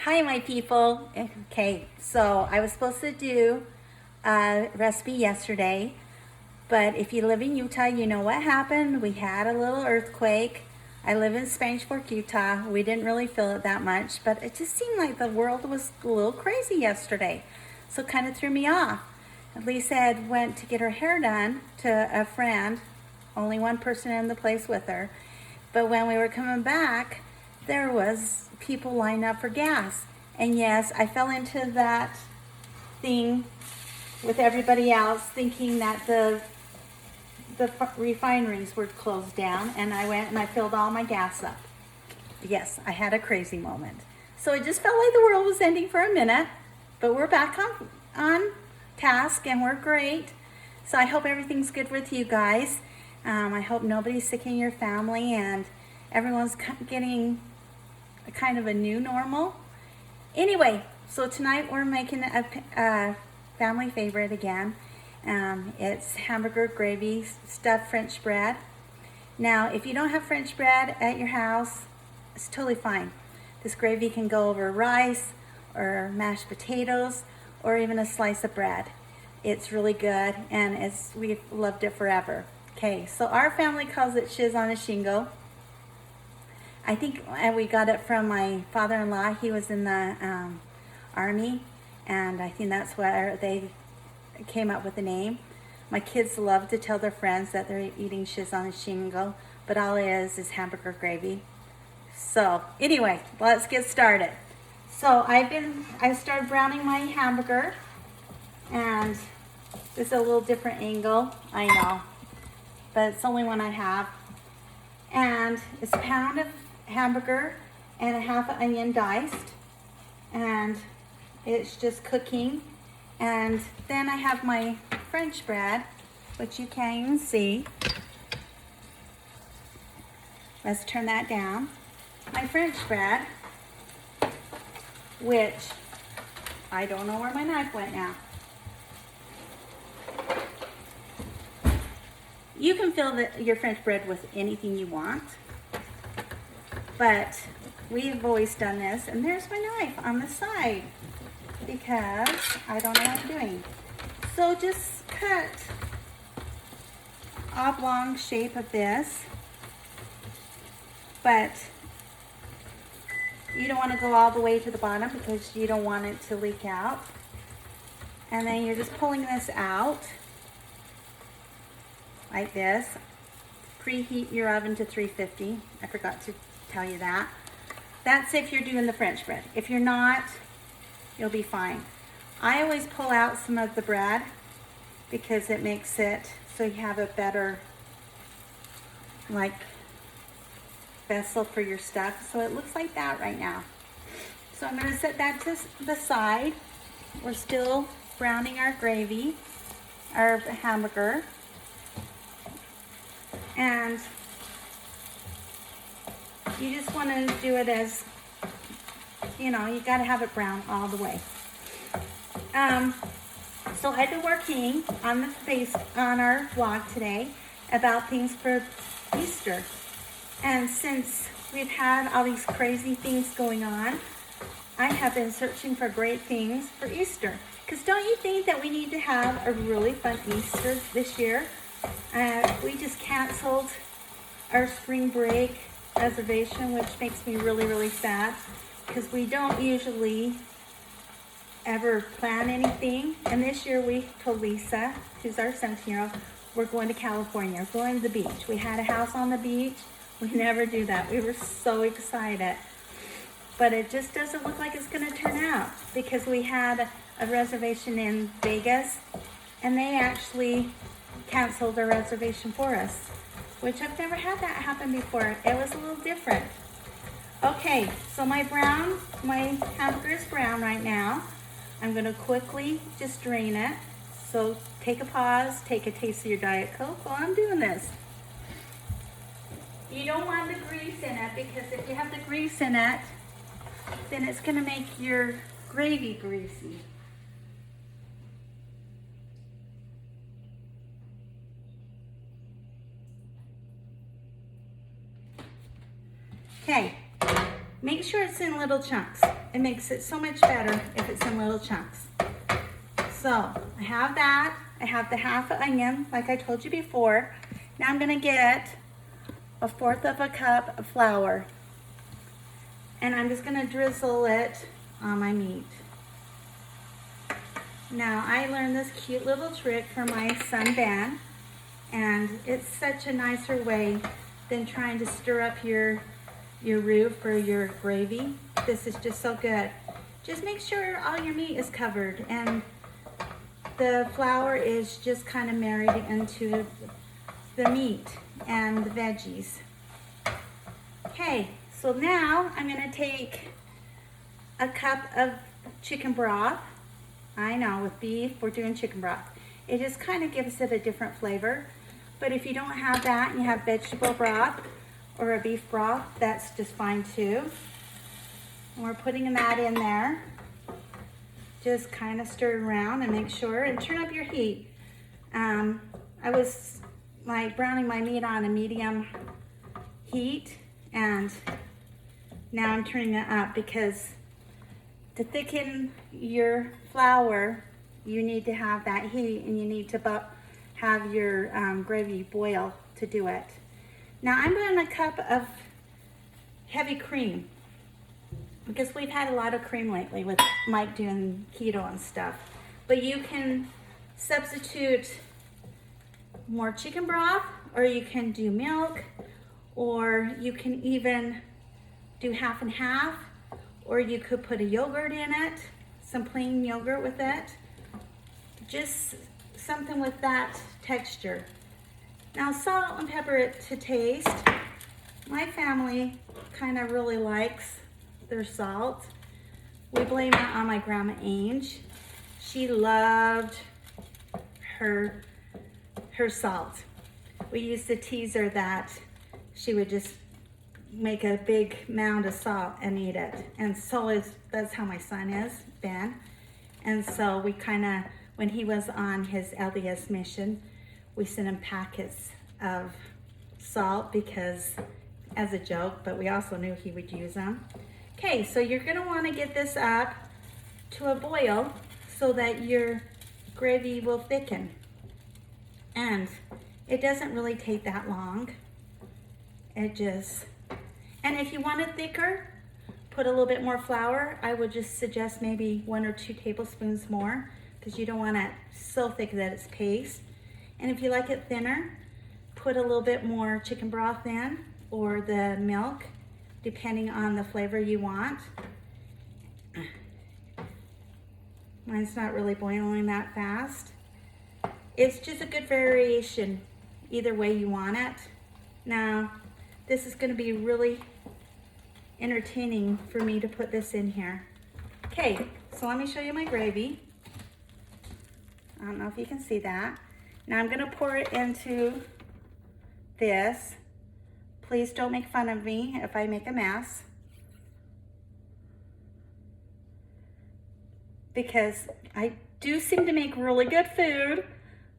Hi, my people. Okay, so I was supposed to do a recipe yesterday, but if you live in Utah, you know what happened. We had a little earthquake. I live in Spanish Fork, Utah. We didn't really feel it that much, but it just seemed like the world was a little crazy yesterday. So it kind of threw me off. Lisa had went to get her hair done to a friend, only one person in the place with her. But when we were coming back, there was people lined up for gas. And yes, I fell into that thing with everybody else thinking that the refineries were closed down, and I went and I filled all my gas up. Yes, I had a crazy moment. So it just felt like the world was ending for a minute, but we're back on task and we're great. So I hope everything's good with you guys. I hope nobody's sick in your family and everyone's getting a kind of a new normal. Anyway, so tonight we're making a family favorite again. It's hamburger gravy stuffed French bread. Now, if you don't have French bread at your house, it's totally fine. This gravy can go over rice or mashed potatoes or even a slice of bread. It's really good and we've loved it forever. Okay, so our family calls it shiz on a shingle. I think we got it from my father-in-law. He was in the Army, and I think that's where they came up with the name. My kids love to tell their friends that they're eating shiz on a shingle, but all it is hamburger gravy. So anyway, let's get started. So I started browning my hamburger, and this is a little different angle, I know, but it's the only one I have. And it's a pound of hamburger and a half an onion diced, and it's just cooking. And then I have my French bread, which you can't even see. Let's turn that down. My French bread, which I don't know where my knife went now. You can fill your French bread with anything you want, but we've always done this, and there's my knife on the side because I don't know what I'm doing. So just cut oblong shape of this, but you don't want to go all the way to the bottom because you don't want it to leak out. And then you're just pulling this out like this. Preheat your oven to 350. I forgot to tell you that. That's if you're doing the French bread. If you're not, you'll be fine. I always pull out some of the bread because it makes it so you have a better vessel for your stuff. So it looks like that right now. So I'm going to set that to the side. We're still browning our gravy, our hamburger. And you just want to do it as, you know, you got to have it brown all the way. So I've been working on our vlog today about things for Easter. And since we've had all these crazy things going on, I have been searching for great things for Easter. Because don't you think that we need to have a really fun Easter this year? We just canceled our spring break reservation, which makes me really, really sad because we don't usually ever plan anything. And this year we told Lisa, who's our 17-year-old, we're going to California, we're going to the beach. We had a house on the beach. We never do that. We were so excited. But it just doesn't look like it's going to turn out because we had a reservation in Vegas and they actually canceled their reservation for us, which I've never had that happen before. It was a little different. Okay, so my hamburger is brown right now. I'm gonna quickly just drain it. So take a pause, take a taste of your Diet Coke while I'm doing this. You don't want the grease in it because if you have the grease in it, then it's gonna make your gravy greasy. Okay, make sure it's in little chunks. It makes it so much better if it's in little chunks. So I have that. I have the half an onion, like I told you before. Now I'm gonna get 1/4 of a cup of flour. And I'm just gonna drizzle it on my meat. Now I learned this cute little trick from my son Ben, and it's such a nicer way than trying to stir up your roux for your gravy. This is just so good. Just make sure all your meat is covered and the flour is just kind of married into the meat and the veggies. Okay, so now I'm gonna take a cup of chicken broth. I know with beef, we're doing chicken broth. It just kind of gives it a different flavor. But if you don't have that and you have vegetable broth or a beef broth, that's just fine too. And we're putting that in there. Just kind of stir it around and make sure and turn up your heat. I was like browning my meat on a medium heat, and now I'm turning it up because to thicken your flour, you need to have that heat and you need to have your gravy boil to do it. Now I'm doing a cup of heavy cream because we've had a lot of cream lately with Mike doing keto and stuff. But you can substitute more chicken broth, or you can do milk, or you can even do half and half, or you could put a yogurt in it, some plain yogurt with it. Just something with that texture. Now salt and pepper it to taste. My family kind of really likes their salt. We blame it on my grandma Ange. She loved her salt. We used to tease her that she would just make a big mound of salt and eat it. And that's how my son is, Ben. And so we kind of, when he was on his LDS mission, we sent him packets of salt because, as a joke, but we also knew he would use them. Okay, so you're gonna wanna get this up to a boil so that your gravy will thicken. And it doesn't really take that long. And if you want it thicker, put a little bit more flour. I would just suggest maybe 1 or 2 tablespoons more because you don't want it so thick that it's paste. And if you like it thinner, put a little bit more chicken broth in or the milk, depending on the flavor you want. Mine's not really boiling that fast. It's just a good variation either way you want it. Now, this is going to be really entertaining for me to put this in here. Okay, so let me show you my gravy. I don't know if you can see that. Now I'm going to pour it into this. Please don't make fun of me if I make a mess, because I do seem to make really good food,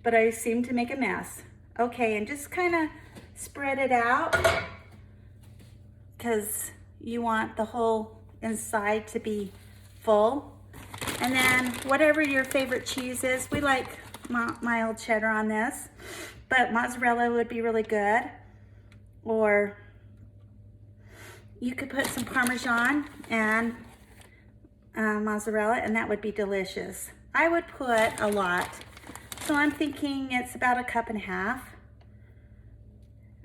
but I seem to make a mess. Okay, and just kind of spread it out because you want the whole inside to be full. And then whatever your favorite cheese is, we like mild cheddar on this, but mozzarella would be really good. Or you could put some Parmesan and mozzarella, and that would be delicious. I would put a lot. So I'm thinking it's about 1.5 cups.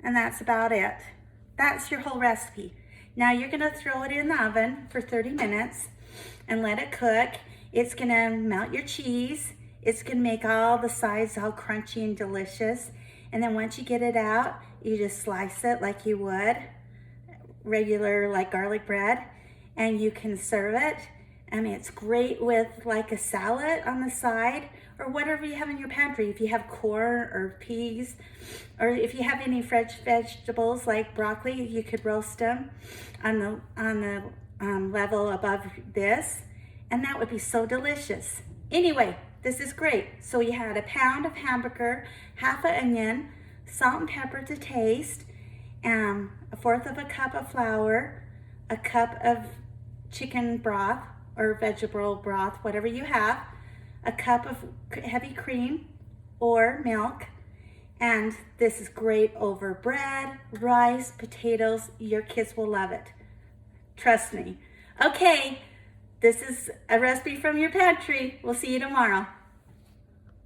And that's about it. That's your whole recipe. Now you're gonna throw it in the oven for 30 minutes and let it cook. It's gonna melt your cheese. It's gonna make all the sides all crunchy and delicious. And then once you get it out, you just slice it like you would regular like garlic bread, and you can serve it. I mean, it's great with like a salad on the side or whatever you have in your pantry. If you have corn or peas, or if you have any fresh vegetables like broccoli, you could roast them on the level above this, and that would be so delicious. Anyway, this is great. So you had 1 pound of hamburger, half an onion, salt and pepper to taste, 1/4 of a cup of flour, a cup of chicken broth or vegetable broth, whatever you have, a cup of heavy cream or milk, and this is great over bread, rice, potatoes. Your kids will love it. Trust me. Okay, this is a recipe from your pantry. We'll see you tomorrow.